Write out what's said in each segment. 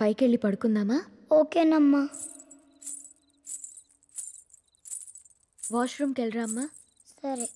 పైకెళ్ళి పడుకుందామా? ఓకేనమ్మా. వాష్రూమ్కి వెళ్ళరా అమ్మా. సరే.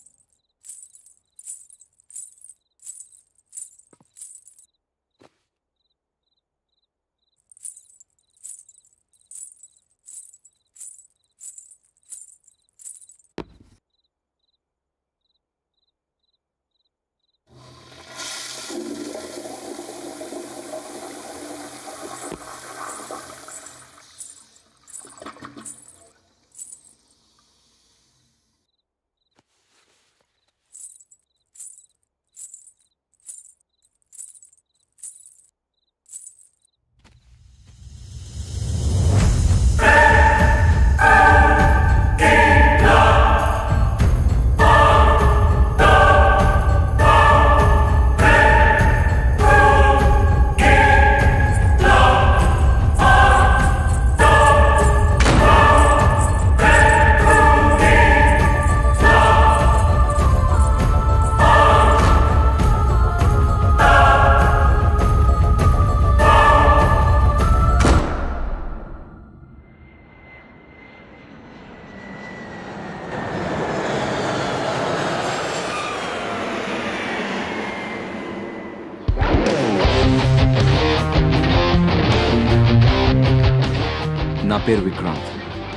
నా పేరు విక్రాంత్.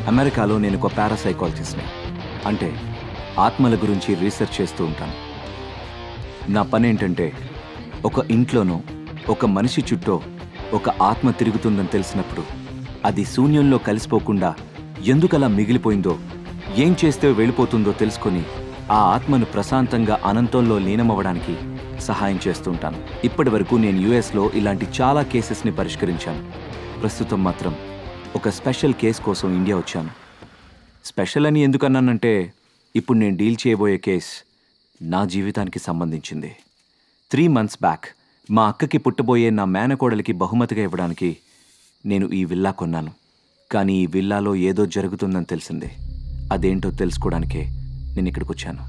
అమెరికాలో నేను ఒక పారాసైకాలజిస్ట్ని, అంటే ఆత్మల గురించి రీసెర్చ్ చేస్తూ ఉంటాను. నా పని ఏంటంటే ఒక ఇంట్లోనో ఒక మనిషి చుట్టూ ఒక ఆత్మ తిరుగుతుందని తెలిసినప్పుడు అది శూన్యంలో కలిసిపోకుండా ఎందుకలా మిగిలిపోయిందో, ఏం చేస్తే వెళ్ళిపోతుందో తెలుసుకొని ఆ ఆత్మను ప్రశాంతంగా అనంతంలో లీనమవ్వడానికి సహాయం చేస్తుంటాను. ఇప్పటి వరకు నేను యుఎస్లో ఇలాంటి చాలా కేసెస్ని పరిష్కరించాను. ప్రస్తుతం మాత్రం ఒక స్పెషల్ కేసు కోసం ఇండియా వచ్చాను. స్పెషల్ అని ఎందుకన్నానంటే ఇప్పుడు నేను డీల్ చేయబోయే కేసు నా జీవితానికి సంబంధించింది. 3 months బ్యాక్ మా అక్కకి పుట్టబోయే నా మేనకోడలికి బహుమతిగా ఇవ్వడానికి నేను ఈ విల్లా కొన్నాను. కానీ ఈ విల్లాలో ఏదో జరుగుతుందని తెలిసింది. అదేంటో తెలుసుకోవడానికే నేను ఇక్కడికి వచ్చాను.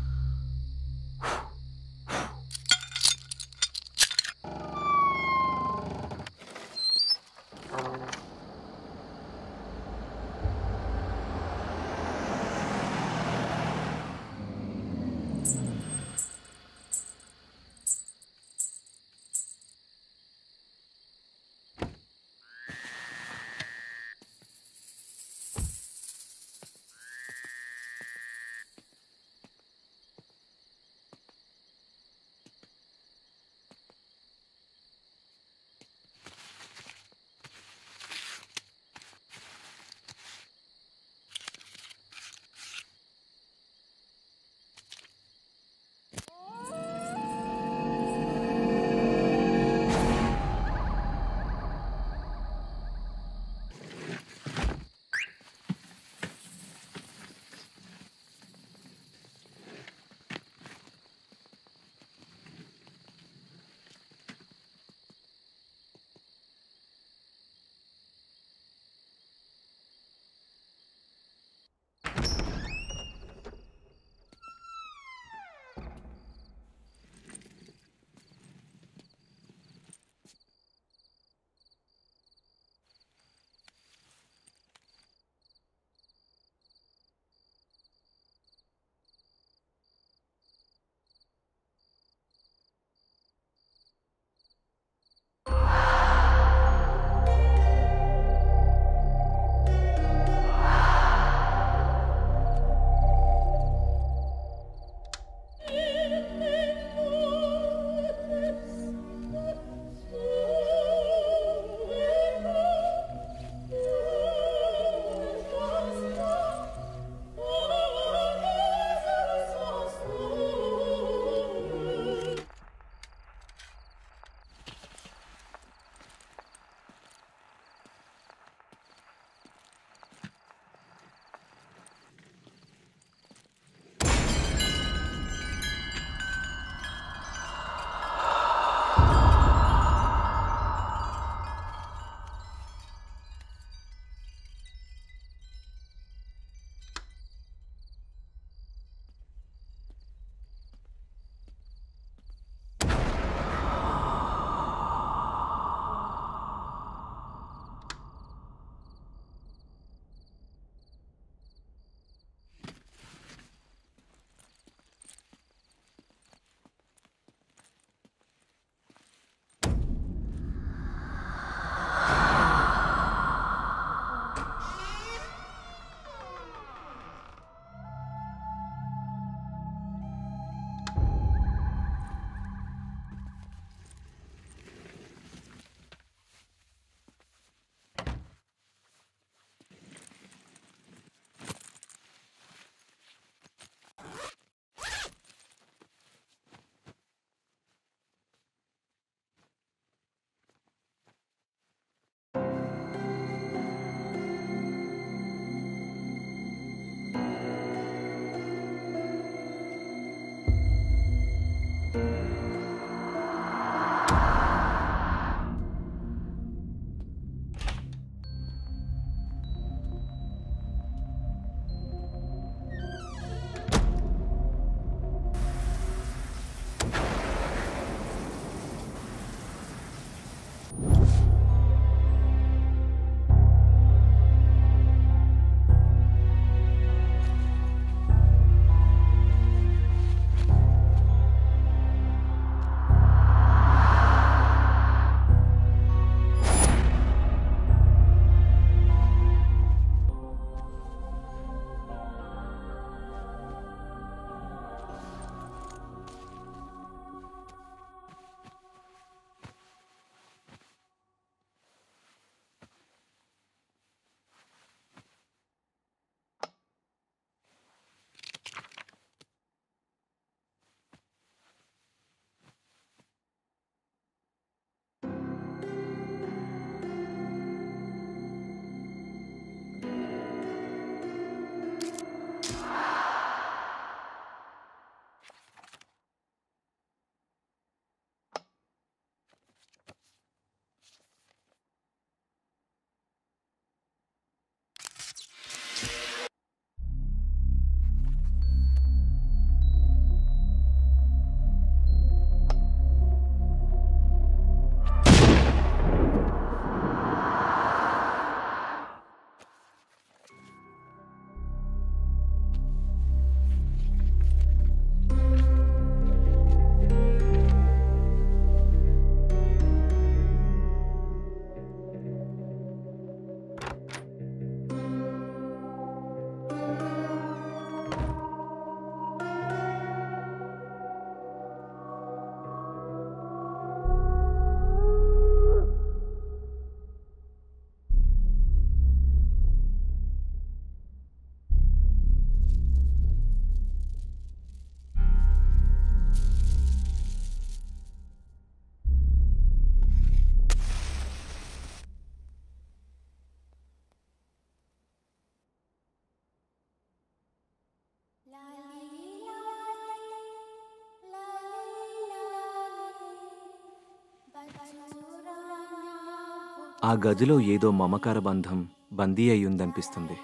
ఆ గదిలో ఏదో మమకార బంధం బందీ అయ్యుందనిపిస్తుంది.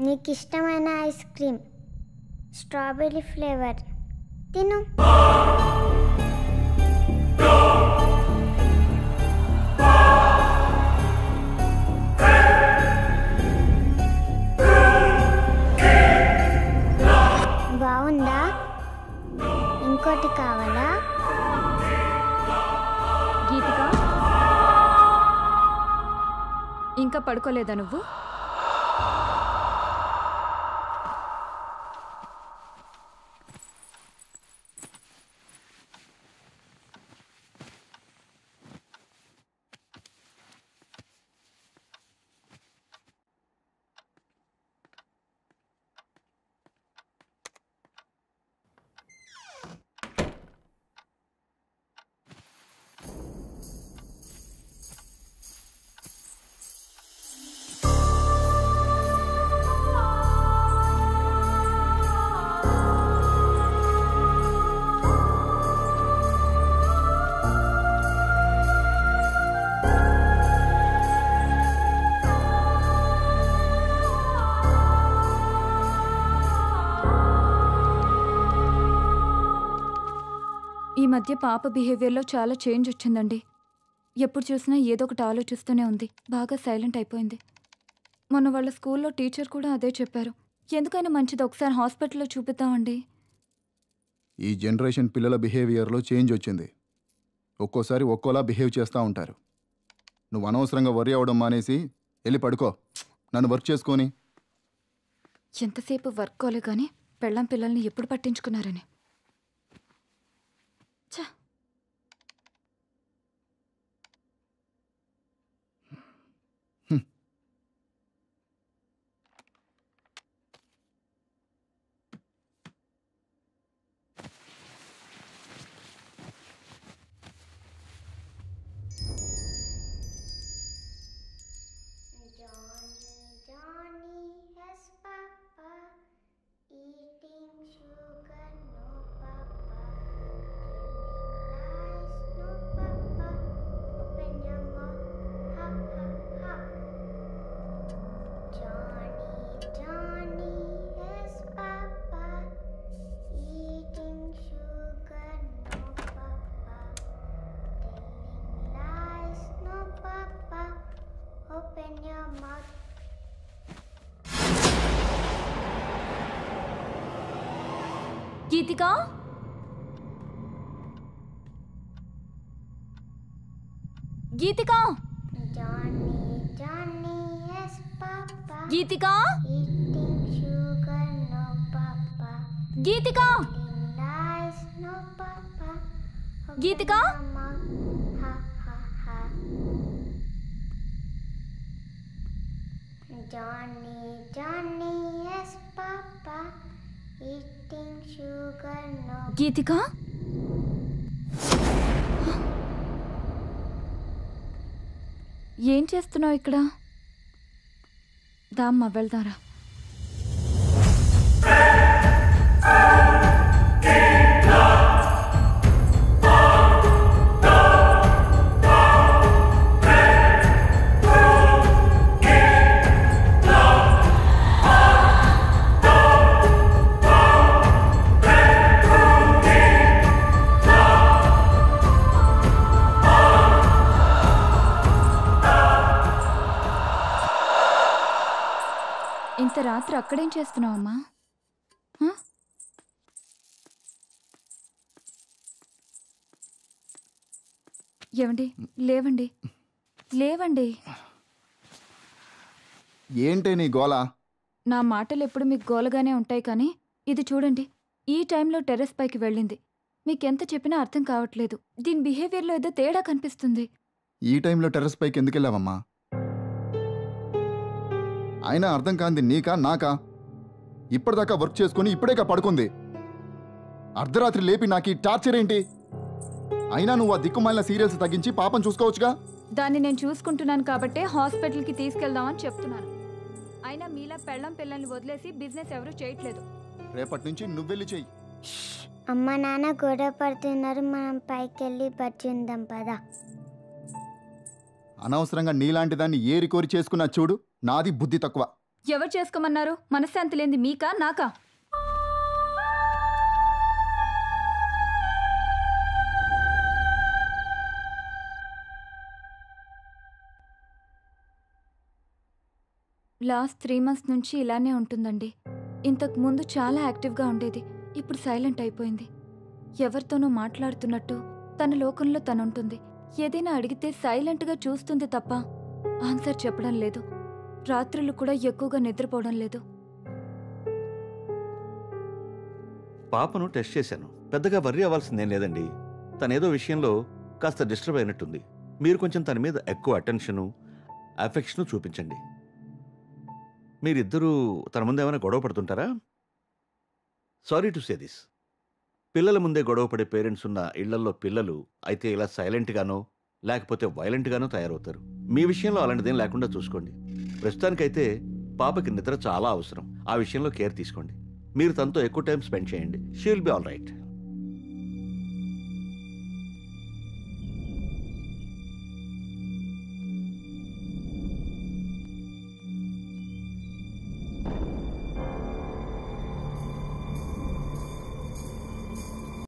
నీకు ఇష్టమైన ఐస్ క్రీమ్ స్ట్రాబెర్రీ ఫ్లేవర్ తిను. బాగుందా? ఇంకోటి కావాలా? గీతిక, ఇంకా పడుకోలేదా నువ్వు? ఈ మధ్య పాప బిహేవియర్లో చాలా చేంజ్ వచ్చిందండి. ఎప్పుడు చూసినా ఏదో ఒకటి ఆలోచిస్తూనే ఉంది. బాగా సైలెంట్ అయిపోయింది. మొన్న వాళ్ళ స్కూల్లో టీచర్ కూడా అదే చెప్పారు. ఎందుకైనా మంచిది ఒకసారి హాస్పిటల్లో చూపిద్దామండి. ఈ జనరేషన్ పిల్లల బిహేవియర్లో చేంజ్ వచ్చింది. ఒక్కోసారి ఒక్కోలా బిహేవ్ చేస్తూ ఉంటారు. నువ్వు అనవసరంగా వర్రీ అవ్వడం మానేసి వెళ్ళి పడుకో. నన్ను వర్క్ చేసుకొని. ఎంతసేపు వర్క్ కోలే కానీ పెళ్ళాం పిల్లల్ని ఎప్పుడు పట్టించుకున్నారని. ఛ! గీతిక, గీతిక, గీతిక, గీతిక, గీతిక. గీతిక, ఏం చేస్తున్నావు ఇక్కడ? దామ్మా వెళ్దారా. ఇంత రాత్రి అక్కడేం చేస్తున్నావమ్మా? ఏమండి, లేవండి, లేవండి. ఏంటి నీ గోల? నా మాటలు ఎప్పుడు మీకు గోలగానే ఉంటాయి, కానీ ఇది చూడండి, ఈ టైంలో టెర్రస్ పైకి వెళ్ళింది. మీకెంత చెప్పినా అర్థం కావట్లేదు. దీని బిహేవియర్లో ఏదో తేడా కనిపిస్తుంది. ఈ టైంలో టెర్రస్ పైకి ఎందుకు వెళ్ళావమ్మా? అయినా అర్థం కాంది నీకా నాకా? ఇప్పటిదాకా వర్క్ చేసుకుని ఇప్పుడేకా పడుకుంది. అర్ధరాత్రి లేపి నాకు ఈ టార్చర్ ఏంటి? అయినా నువ్వు ఆ దిక్కుమాలిన సీరియల్స్ తగ్గించి పాపం చూసుకోవచ్చుగా. దాన్ని నేను చూసుకుంటున్నాను కాబట్టే హాస్పిటల్కి తీసుకెళ్దామని చెప్తున్నాను. అయినా మీలా పెళ్ళం పిల్లల్ని వదిలేసి బిజినెస్ ఎవరూ చేయట్లేదు. రేపటి నుంచి నువ్వెళ్ళి చెయ్యి. అమ్మ నాన్న గొడవ పడుతున్నారు, మనం పైకి వెళ్ళి బజ్జుందాం పదా. అనవసరంగా నీలాంటి దాన్ని ఏరి కోరి చేసుకున్నా చూడు. నాది బుద్ధి తక్కువ. ఎవరు చేసుకోమన్నారు? మనశ్శాంతి లేనిది మీకా నాకా? లాస్ట్ 3 months నుంచి ఇలానే ఉంటుందండి. ఇంతకు ముందు చాలా యాక్టివ్గా ఉండేది, ఇప్పుడు సైలెంట్ అయిపోయింది. ఎవరితోనో మాట్లాడుతున్నట్టు తన లోకంలో తనుంటుంది. ఏదైనా అడిగితే సైలెంట్గా చూస్తుంది తప్ప ఆన్సర్ చెప్పడం లేదు. రాత్రులు కూడా ఎక్కువగా నిద్రపోవడం లేదు. పాపను టెస్ట్ చేశాను. పెద్దగా వర్రీ అవ్వాల్సిందేం లేదండి. తనేదో విషయంలో కాస్త డిస్టర్బ్ అయినట్టుంది. మీరు కొంచెం తన మీద ఎక్కువ అటెన్షను, అఫెక్షను చూపించండి. మీరిద్దరూ తన ముందు ఏమైనా గొడవ పడుతుంటారా? Sorry to say this. పిల్లల ముందే గొడవ పడే పేరెంట్స్ ఉన్న ఇళ్లల్లో పిల్లలు అయితే ఇలా సైలెంట్గానో లేకపోతే వైలెంట్గానో తయారవుతారు. మీ విషయంలో అలాంటిదేం లేకుండా చూసుకోండి. ప్రస్తుతానికైతే పాపకి నిద్ర చాలా అవసరం. ఆ విషయంలో కేర్ తీసుకోండి. మీరు తనతో ఎక్కువ టైం స్పెండ్ చేయండి. She will be all right.